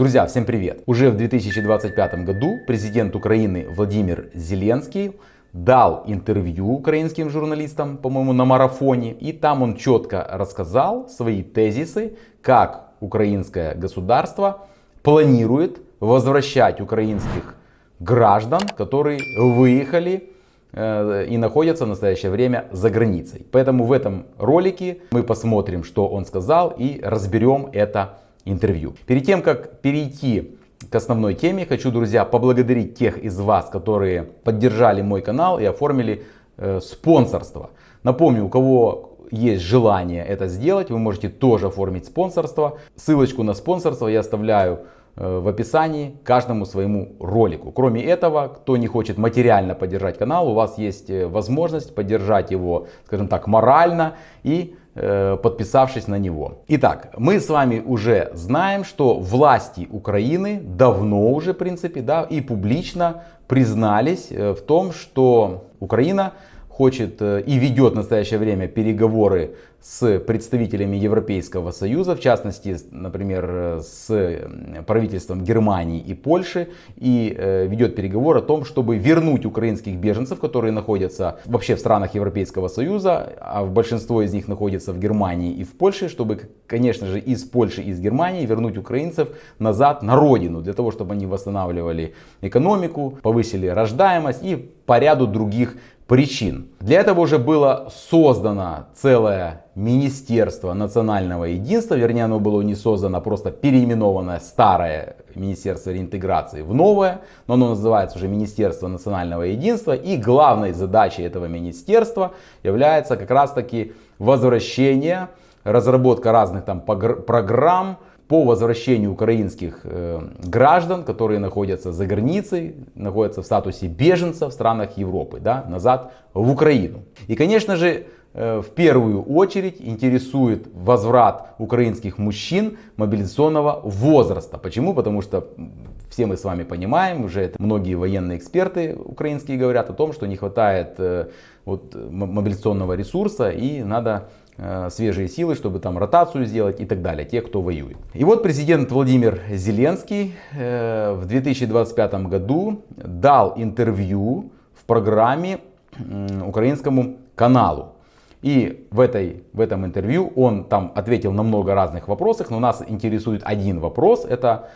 Друзья, всем привет! Уже в 2025 году президент Украины Владимир Зеленский дал интервью украинским журналистам, по-моему, на марафоне. И там он четко рассказал свои тезисы, как украинское государство планирует возвращать украинских граждан, которые выехали и находятся в настоящее время за границей. Поэтому в этом ролике мы посмотрим, что он сказал, и разберем это интервью. Перед тем, как перейти к основной теме, хочу, друзья, поблагодарить тех из вас, которые поддержали мой канал и оформили спонсорство. Напомню, у кого есть желание это сделать, вы можете тоже оформить спонсорство. Ссылочку на спонсорство я оставляю в описании каждому своему ролику. Кроме этого, кто не хочет материально поддержать канал, у вас есть возможность поддержать его, скажем так, морально и подписавшись на него. Итак, мы с вами уже знаем, что власти Украины давно уже, в принципе, да, и публично признались в том, что Украина хочет и ведет в настоящее время переговоры с представителями Европейского Союза, в частности, например, с правительством Германии и Польши, и ведет переговоры о том, чтобы вернуть украинских беженцев, которые находятся вообще в странах Европейского Союза, а большинство из них находится в Германии и в Польше, чтобы, конечно же, из Польши и из Германии вернуть украинцев назад на родину, для того, чтобы они восстанавливали экономику, повысили рождаемость и по ряду других причин. Для этого уже было создано целое Министерство национального единства, вернее, оно было не создано, а просто переименованное старое Министерство реинтеграции в новое, но оно называется уже Министерство национального единства, и главной задачей этого министерства является как раз таки возвращение, разработка разных там программ по возвращению украинских граждан, которые находятся за границей, находятся в статусе беженцев в странах Европы, да, назад в Украину. И, конечно же, в первую очередь интересует возврат украинских мужчин мобилизационного возраста. Почему? Потому что все мы с вами понимаем, уже многие военные эксперты украинские говорят о том, что не хватает мобилизационного ресурса и надо свежие силы, чтобы там ротацию сделать и так далее, те, кто воюет. И вот президент Владимир Зеленский в 2025 году дал интервью в программе украинскому каналу. И в этом интервью он там ответил на много разных вопросов, но нас интересует один вопрос, это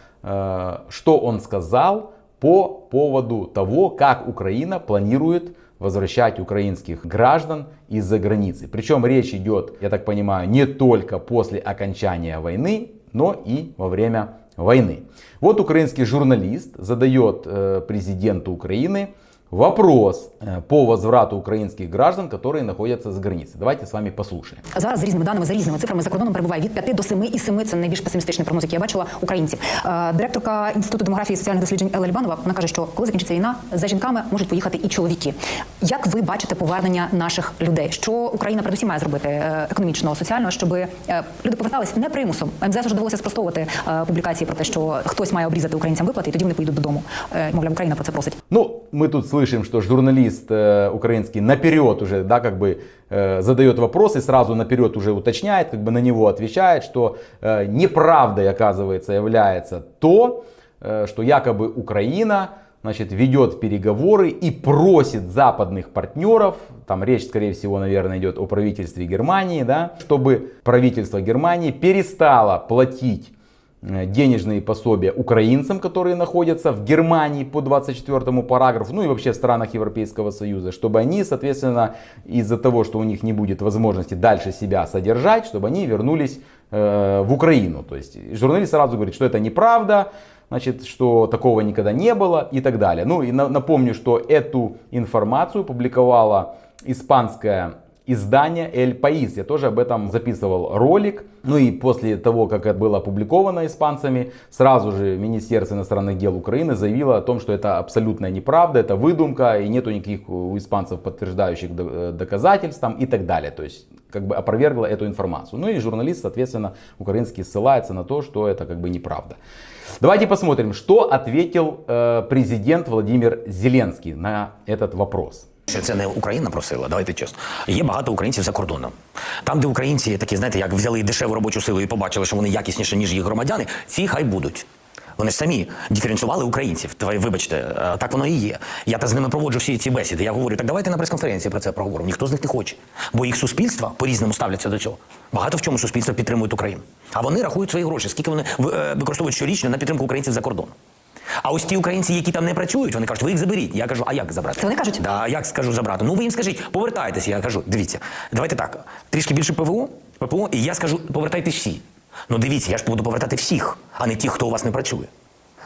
что он сказал по поводу того, как Украина планирует возвращать украинских граждан из-за границы. Причем речь идет, я так понимаю, не только после окончания войны, но и во время войны. Вот украинский журналист задает президенту Украины вопрос по возврату українських граждан, які знаходяться за границей. Давайте з вами послухаємо. Зараз за різними даними, за різними цифрами за кордоном перебуває від 5 до 7 і 7 – це найбільш песимістичний прогноз, який я бачила, українців. Директорка Інституту демографії і соціальних досліджень Елла Лібанова, вона каже, що коли закінчиться війна, за жінками можуть поїхати і чоловіки. Як ви бачите повернення наших людей? Що Україна передусім має зробити економічно, соціально, щоб люди повертались не примусом? МЗС вже довелося спростовувати публікації про те, що хтось має обрізати українцям виплати, і тоді вони поїдуть додому. Мовляв, Україна про це просить. Ну, мы тут слышим, что журналист украинский наперед уже, да, как бы задает вопрос и сразу наперед уже уточняет, как бы на него отвечает, что неправдой, оказывается, является то, что якобы Украина, значит, ведет переговоры и просит западных партнеров, там речь, скорее всего, наверное, идет о правительстве Германии, да, чтобы правительство Германии перестало платить денежные пособия украинцам, которые находятся в Германии по 24 параграфу, ну и вообще в странах Европейского Союза, чтобы они, соответственно, из-за того, что у них не будет возможности дальше себя содержать, чтобы они вернулись в Украину. То есть журналист сразу говорит, что это неправда, значит, что такого никогда не было и так далее. Ну и напомню, что эту информацию публиковала испанская издание El País. Я тоже об этом записывал ролик. Ну и после того, как это было опубликовано испанцами, сразу же Министерство иностранных дел Украины заявило о том, что это абсолютная неправда, это выдумка, и нету никаких у испанцев подтверждающих доказательств там, и так далее. То есть как бы опровергло эту информацию. Ну и журналист, соответственно, украинский ссылается на то, что это как бы неправда. Давайте посмотрим, что ответил президент Владимир Зеленский на этот вопрос. Що це не Україна просила, давайте чесно. Є багато українців за кордоном. Там, де українці такі, знаєте, як взяли дешеву робочу силу і побачили, що вони якісніші, ніж їх громадяни, ці хай будуть. Вони ж самі диференціювали українців. Вибачте, так воно і є. Я та з ними проводжу всі ці бесіди. Я говорю, так давайте на прес-конференції про це проговоримо. Ніхто з них не хоче. Бо їх суспільства по-різному ставляться до цього. Багато в чому суспільство підтримують Україну. А вони рахують свої гроші, скільки вони використовують щорічно на підтримку українців за кордоном. А ось ті українці, які там не працюють, вони кажуть, ви їх заберіть. Я кажу, а як забрати? Це вони кажуть? Да, як скажу забрати? Ну ви їм скажіть, повертайтеся. Я кажу, дивіться, давайте так, трішки більше ППО, і я скажу, повертайтесь всі. Ну дивіться, я ж буду повертати всіх, а не ті, хто у вас не працює.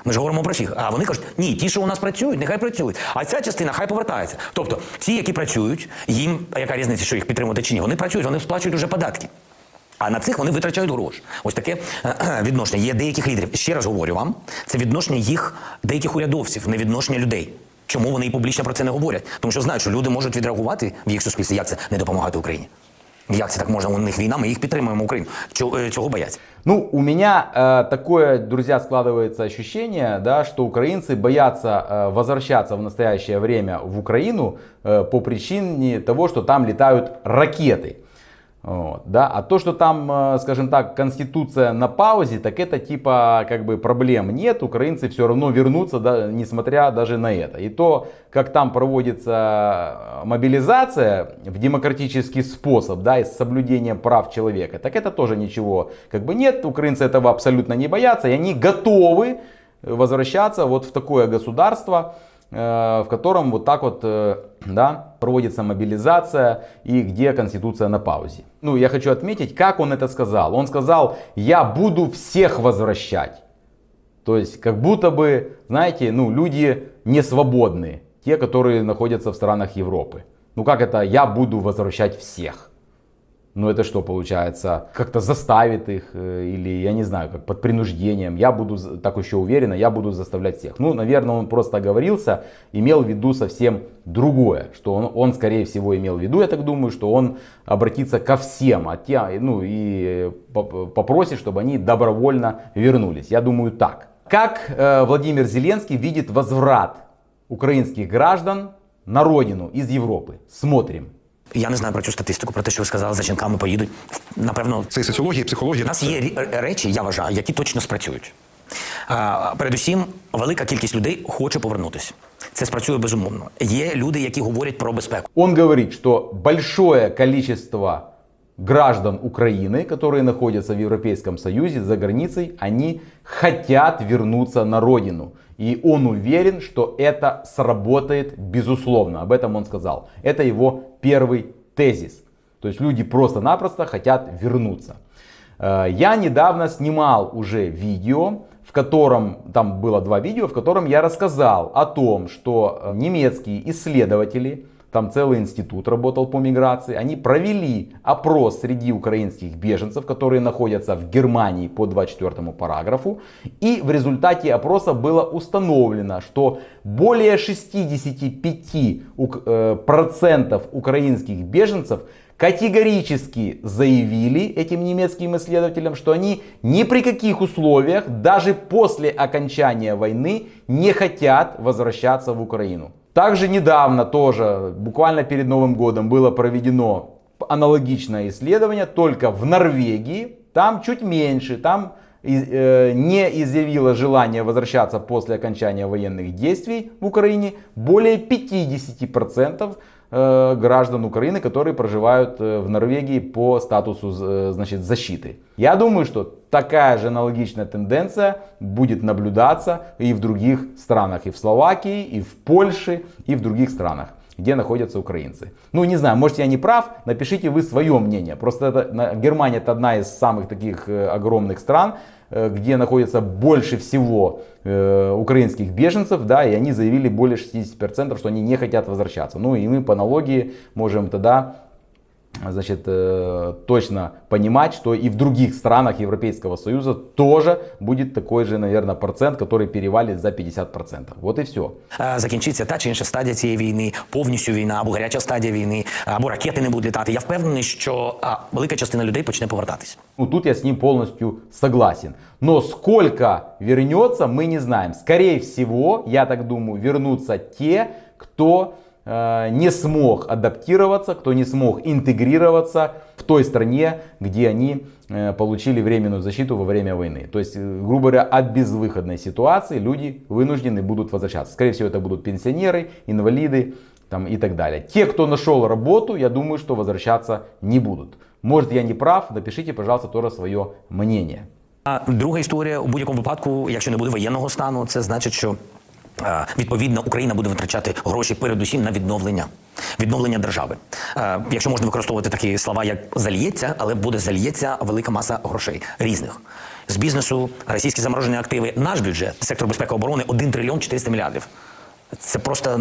Ми ж говоримо про всіх. А вони кажуть, ні, ті, що у нас працюють, нехай працюють. А ця частина хай повертається. Тобто, ті, які працюють, їм, яка різниця, що їх підтримувати чи ні, вони працюють, вони сплачують вже податки. А на цих вони витрачають гроші. Ось таке відношення. Є деяких лідерів. Ще раз говорю вам, це відношення їх, деяких урядовців, не відношення людей. Чому вони і публічно про це не говорять? Тому що знають, що люди можуть відреагувати в їх суспільстві, як це не допомагати Україні. Як це так можна? У них війна, ми їх підтримуємо, Україну. Цього бояться. Ну, у меня такое, друзья, складывается ощущение, да, что украинцы боятся возвращаться в настоящее время в Украину по причине того, что там летают ракеты. Вот, да? А то, что там, скажем так, конституция на паузе, так это типа как бы проблем нет, украинцы все равно вернутся, да, несмотря даже на это. И то, как там проводится мобилизация в демократический способ, да, и с соблюдением прав человека, так это тоже ничего как бы нет, украинцы этого абсолютно не боятся, и они готовы возвращаться вот в такое государство, в котором вот так вот, да, проводится мобилизация и где Конституция на паузе. Ну, я хочу отметить, как он это сказал. Он сказал, я буду всех возвращать. То есть, как будто бы, знаете, ну, люди не свободны, те, которые находятся в странах Европы. Ну, как это, я буду возвращать всех? Ну, это что получается? Как-то заставит их или, я не знаю, как под принуждением. Я буду, так еще уверенно, я буду заставлять всех. Ну, наверное, он просто оговорился, имел в виду совсем другое. Что он скорее всего, имел в виду, я так думаю, что он обратится ко всем, ну, и попросит, чтобы они добровольно вернулись. Я думаю, так. Как Владимир Зеленский видит возврат украинских граждан на родину из Европы? Смотрим. Я не знаю про цю статистику, про те, що ви сказали, за жінками поїдуть. Напевно, Це і соціологія, і психологія. у нас є речі, я вважаю, які точно спрацюють. Передусім, велика кількість людей хоче повернутися. Це спрацює безумовно. Є люди, які говорять про безпеку. Он говорит, что большое количество граждан Украины, которые находятся в Европейском Союзе, за границей, они хотят вернуться на родину. И он уверен, что это сработает безусловно. Об этом он сказал. Это его первый тезис. То есть люди просто-напросто хотят вернуться. Я недавно снимал уже видео, в котором, там было 2 видео, в котором я рассказал о том, что немецкие исследователи, там целый институт работал по миграции, они провели опрос среди украинских беженцев, которые находятся в Германии по 24 параграфу. И в результате опроса было установлено, что более 65% украинских беженцев категорически заявили этим немецким исследователям, что они ни при каких условиях, даже после окончания войны, не хотят возвращаться в Украину. Также недавно, тоже буквально перед Новым годом, было проведено аналогичное исследование, только в Норвегии. Там чуть меньше, там не изъявило желание возвращаться после окончания военных действий в Украине более 50% граждан Украины, которые проживают в Норвегии по статусу, значит, защиты. Я думаю, что такая же аналогичная тенденция будет наблюдаться и в других странах, и в Словакии, и в Польше, и в других странах, где находятся украинцы. Ну, не знаю, может, я не прав, напишите вы свое мнение. Просто Германия это одна из самых таких огромных стран, где находится больше всего украинских беженцев, да, и они заявили более 60%, что они не хотят возвращаться. Ну и мы по аналогии можем тогда, значит, точно понимать, что и в других странах Европейского Союза тоже будет такой же, наверное, процент, который перевалит за 50%. Вот и все. Закінчиться та чи інша стадія цієї війни, повністю війна, або гаряча стадія війни, або ракети не будуть літати. Я впевнений, що велика частина людей почне повертатись. Ну, тут я с ним полностью согласен. Но сколько вернется, мы не знаем. Скорее всего, я так думаю, вернутся те, кто не смог адаптироваться, кто не смог интегрироваться в той стране, где они получили временную защиту во время войны. То есть, грубо говоря, от безвыходной ситуации люди вынуждены будут возвращаться. Скорее всего, это будут пенсионеры, инвалиды там, и так далее. Те, кто нашел работу, я думаю, что возвращаться не будут. Может, я не прав, напишите, пожалуйста, тоже своє мнение. А друга історія, у будь-якому випадку, якщо не буде воєнного стану, це значить, що відповідно Україна буде витрачати гроші передусім на відновлення держави. Якщо можна використовувати такі слова, як «зальється», але буде «зальється» велика маса грошей різних. З бізнесу, російські заморожені активи, наш бюджет, сектор безпеки і оборони 1 трильйон 400 мільярдів. Це просто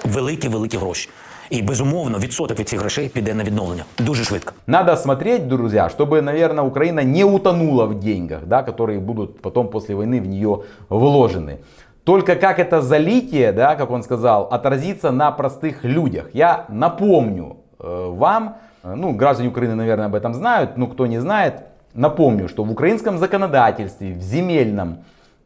великі гроші. І, безумовно, відсоток від цих грошей піде на відновлення. Дуже швидко. Надо смотреть, друзья, чтобы, наверное, Украина не утонула в деньгах, да, которые будут потом после войны в нее вложены. Только как это залитие, да, как он сказал, отразится на простых людях. Я напомню вам, граждане Украины, наверное, об этом знают, но кто не знает, напомню, что в украинском законодательстве, в земельном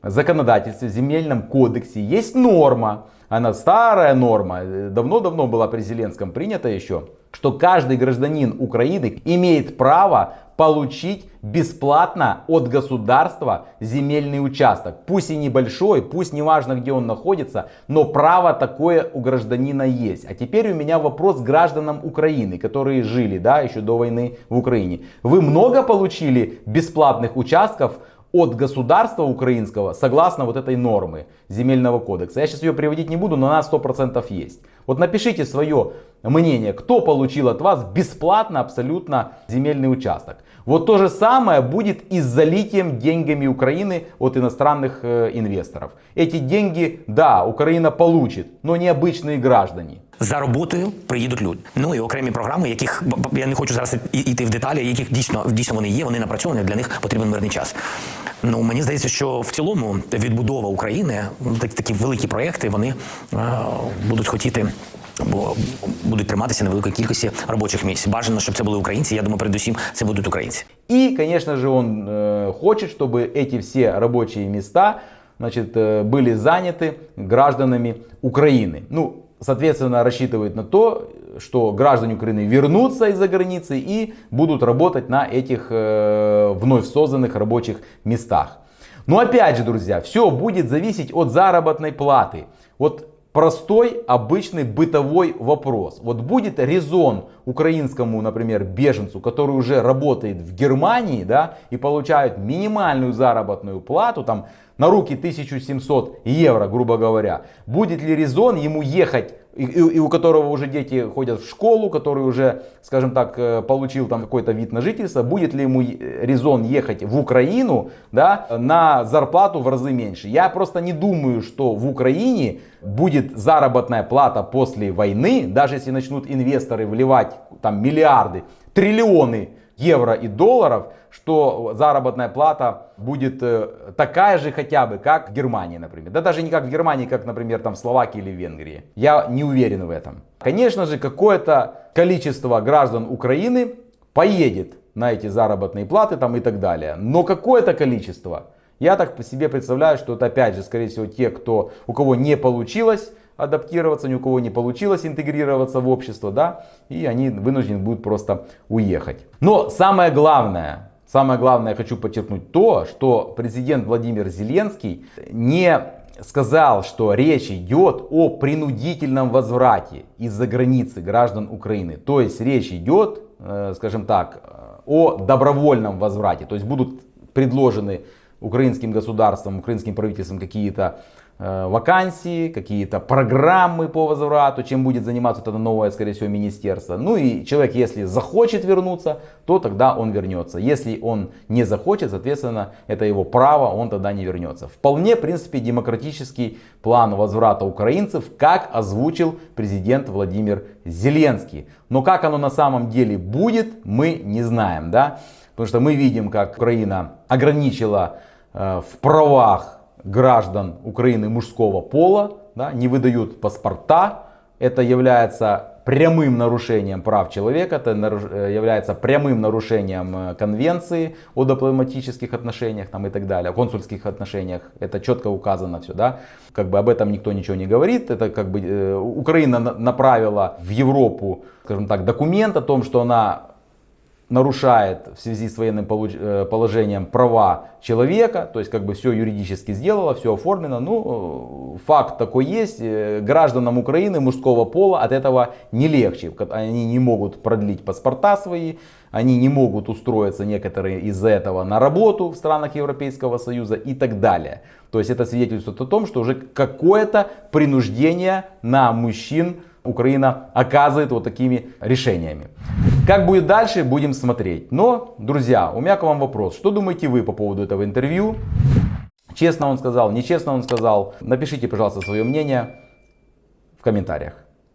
законодательстве, в земельном кодексе есть норма, она старая норма, давно-давно была при Зеленском принята еще, что каждый гражданин Украины имеет право получить бесплатно от государства земельный участок. Пусть и небольшой, пусть не важно, где он находится, но право такое у гражданина есть. А теперь у меня вопрос к гражданам Украины, которые жили, да, еще до войны в Украине. Вы много получили бесплатных участков от государства украинского согласно вот этой нормы земельного кодекса? Я сейчас ее приводить не буду, но она 100% есть. Вот напишите свое мнение, кто получил от вас бесплатно абсолютно земельный участок. Вот то же самое будет и с залитием деньгами Украины от иностранных инвесторов. Эти деньги, да, Украина получит, но не обычные граждане. За роботою приїдуть люди. Ну і окремі програми, яких, я не хочу зараз йти в деталі, яких дійсно вони є, вони напрацьовані, для них потрібен мирний час. Ну, мені здається, що в цілому відбудова України, такі великі проекти, вони будуть хотіти, бо будуть триматися на великій кількості робочих місць. Бажано, щоб це були українці, я думаю, передусім це будуть українці. И, конечно же, он хочет, чтобы эти все рабочие места, значит, были заняты гражданами Украины. Ну, соответственно, рассчитывает на то, что граждане Украины вернутся из-за границы и будут работать на этих вновь созданных рабочих местах. Но опять же, друзья, все будет зависеть от заработной платы. Вот простой, обычный бытовой вопрос. Вот будет резон украинскому, например, беженцу, который уже работает в Германии, да, и получает минимальную заработную плату, там, на руки 1700 евро, грубо говоря. Будет ли резон ему ехать, и у которого уже дети ходят в школу, который уже, скажем так, получил там какой-то вид на жительство, будет ли ему резон ехать в Украину, да, на зарплату в разы меньше? Я просто не думаю, что в Украине будет заработная плата после войны, даже если начнут инвесторы вливать там миллиарды, триллионы евро и долларов, что заработная плата будет такая же хотя бы, как в Германии, например. Да даже не как в Германии, как, например, там в Словакии или в Венгрии. Я не уверен в этом. Конечно же, какое-то количество граждан Украины поедет на эти заработные платы там и так далее. Но какое-то количество, я так по себе представляю, что это опять же, скорее всего, те, у кого не получилось адаптироваться, ни у кого не получилось интегрироваться в общество, да, и они вынуждены будут просто уехать. Но самое главное, я хочу подчеркнуть то, что президент Владимир Зеленский не сказал, что речь идет о принудительном возврате из-за границы граждан Украины. То есть речь идет, скажем так, о добровольном возврате. То есть будут предложены украинским государством, украинским правительством какие-то вакансии, какие-то программы по возврату, чем будет заниматься это новое, скорее всего, министерство. Ну и человек, если захочет вернуться, то тогда он вернется. Если он не захочет, соответственно, это его право, он тогда не вернется. Вполне, в принципе, демократический план возврата украинцев, как озвучил президент Владимир Зеленский. Но как оно на самом деле будет, мы не знаем, да? Потому что мы видим, как Украина ограничила в правах граждан Украины мужского пола, да, не выдают паспорта. Это является прямым нарушением прав человека, это является прямым нарушением конвенции о дипломатических отношениях там, и так далее, о консульских отношениях. Это четко указано все, да. Как бы об этом никто ничего не говорит. Это как бы Украина направила в Европу, скажем так, документ о том, что она нарушает в связи с военным положением права человека, то есть как бы все юридически сделала, все оформлено. Ну, факт такой есть. Гражданам Украины мужского пола от этого не легче. Они не могут продлить паспорта свои, они не могут устроиться некоторые из-за этого на работу в странах Европейского Союза и так далее. То есть это свидетельствует о том, что уже какое-то принуждение на мужчин Украина оказывает вот такими решениями. Как будет дальше, будем смотреть. Но, друзья, у меня к вам вопрос. Что думаете вы по поводу этого интервью? Честно он сказал, нечестно он сказал? Напишите, пожалуйста, свое мнение в комментариях.